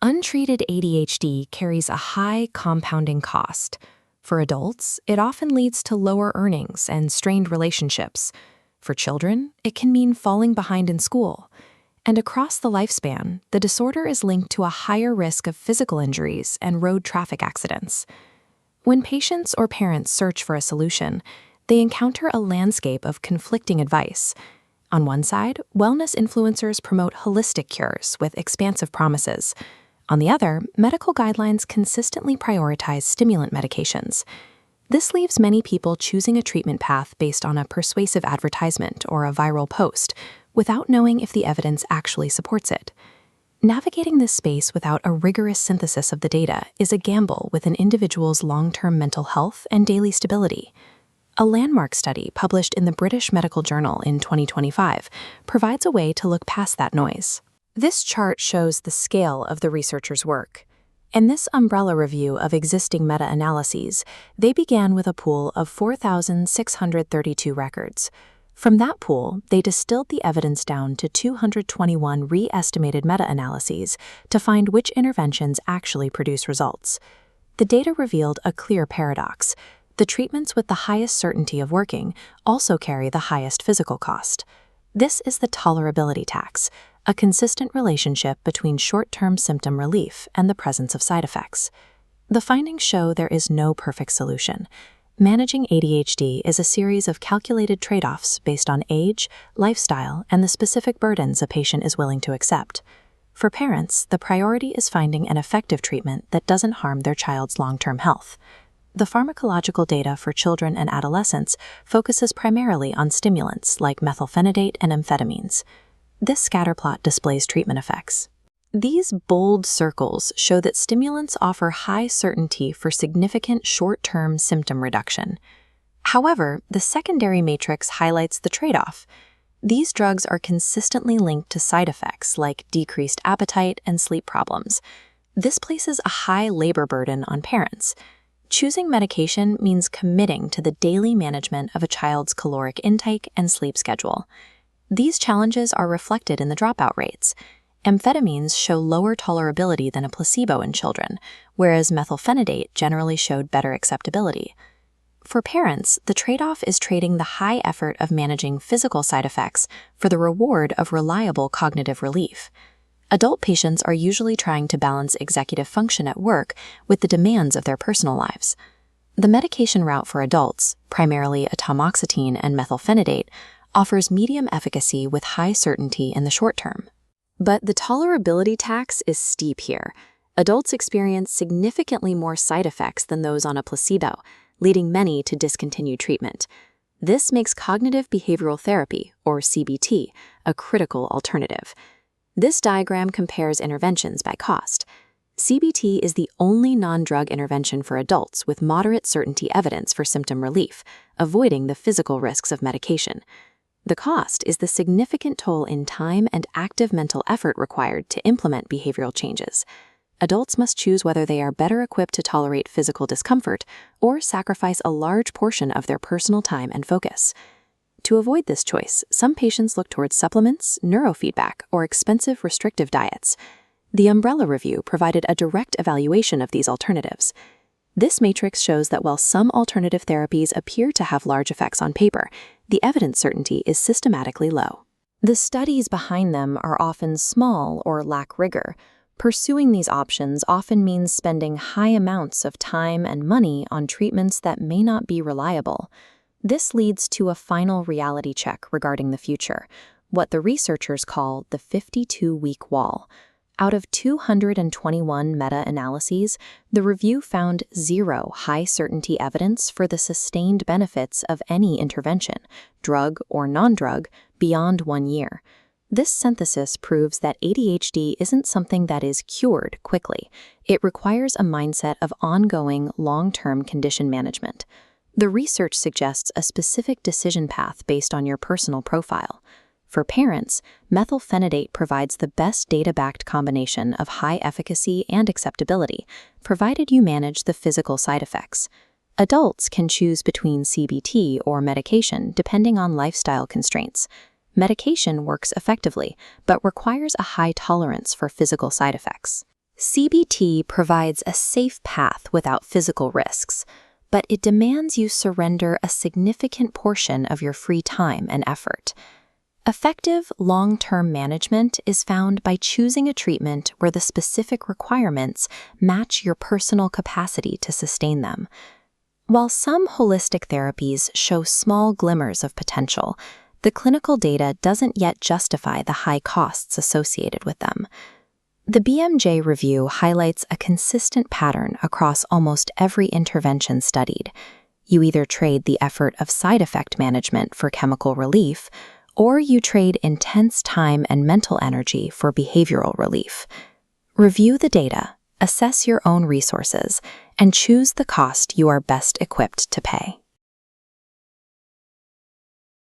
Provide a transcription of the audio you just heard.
Untreated ADHD carries a high compounding cost. For adults, it often leads to lower earnings and strained relationships. For children, it can mean falling behind in school. And across the lifespan, the disorder is linked to a higher risk of physical injuries and road traffic accidents. When patients or parents search for a solution, they encounter a landscape of conflicting advice. On one side, wellness influencers promote holistic cures with expansive promises. On the other, medical guidelines consistently prioritize stimulant medications. This leaves many people choosing a treatment path based on a persuasive advertisement or a viral post, without knowing if the evidence actually supports it. Navigating this space without a rigorous synthesis of the data is a gamble with an individual's long-term mental health and daily stability. A landmark study published in the British Medical Journal in 2025 provides a way to look past that noise. This chart shows the scale of the researchers' work. In this umbrella review of existing meta-analyses, they began with a pool of 4,632 records. From that pool, they distilled the evidence down to 221 re-estimated meta-analyses to find which interventions actually produce results. The data revealed a clear paradox. The treatments with the highest certainty of working also carry the highest physical cost. This is the tolerability tax, a consistent relationship between short-term symptom relief and the presence of side effects. The findings show there is no perfect solution. Managing ADHD is a series of calculated trade-offs based on age, lifestyle, and the specific burdens a patient is willing to accept. For parents, the priority is finding an effective treatment that doesn't harm their child's long-term health. The pharmacological data for children and adolescents focuses primarily on stimulants like methylphenidate and amphetamines. This scatterplot displays treatment effects. These bold circles show that stimulants offer high certainty for significant short-term symptom reduction. However, the secondary matrix highlights the trade-off. These drugs are consistently linked to side effects like decreased appetite and sleep problems. This places a high labor burden on parents. Choosing medication means committing to the daily management of a child's caloric intake and sleep schedule. These challenges are reflected in the dropout rates. Amphetamines show lower tolerability than a placebo in children, whereas methylphenidate generally showed better acceptability. For parents, the trade-off is trading the high effort of managing physical side effects for the reward of reliable cognitive relief. Adult patients are usually trying to balance executive function at work with the demands of their personal lives. The medication route for adults, primarily atomoxetine and methylphenidate, offers medium efficacy with high certainty in the short term. But the tolerability tax is steep here. Adults experience significantly more side effects than those on a placebo, leading many to discontinue treatment. This makes cognitive behavioral therapy, or CBT, a critical alternative. This diagram compares interventions by cost. CBT is the only non-drug intervention for adults with moderate certainty evidence for symptom relief, avoiding the physical risks of medication. The cost is the significant toll in time and active mental effort required to implement behavioral changes. Adults must choose whether they are better equipped to tolerate physical discomfort or sacrifice a large portion of their personal time and focus. To avoid this choice, some patients look towards supplements, neurofeedback, or expensive restrictive diets. The umbrella review provided a direct evaluation of these alternatives. This matrix shows that while some alternative therapies appear to have large effects on paper, the evidence certainty is systematically low. The studies behind them are often small or lack rigor. Pursuing these options often means spending high amounts of time and money on treatments that may not be reliable. This leads to a final reality check regarding the future, what the researchers call the 52-week wall. Out of 221 meta-analyses, the review found 0 high-certainty evidence for the sustained benefits of any intervention, drug or non-drug, beyond 1 year. This synthesis proves that ADHD isn't something that is cured quickly. It requires a mindset of ongoing, long-term condition management. The research suggests a specific decision path based on your personal profile. For parents, methylphenidate provides the best data-backed combination of high efficacy and acceptability, provided you manage the physical side effects. Adults can choose between CBT or medication depending on lifestyle constraints. Medication works effectively, but requires a high tolerance for physical side effects. CBT provides a safe path without physical risks, but it demands you surrender a significant portion of your free time and effort. Effective long-term management is found by choosing a treatment where the specific requirements match your personal capacity to sustain them. While some holistic therapies show small glimmers of potential, the clinical data doesn't yet justify the high costs associated with them. The BMJ review highlights a consistent pattern across almost every intervention studied. You either trade the effort of side effect management for chemical relief, or you trade intense time and mental energy for behavioral relief. Review the data, assess your own resources, and choose the cost you are best equipped to pay.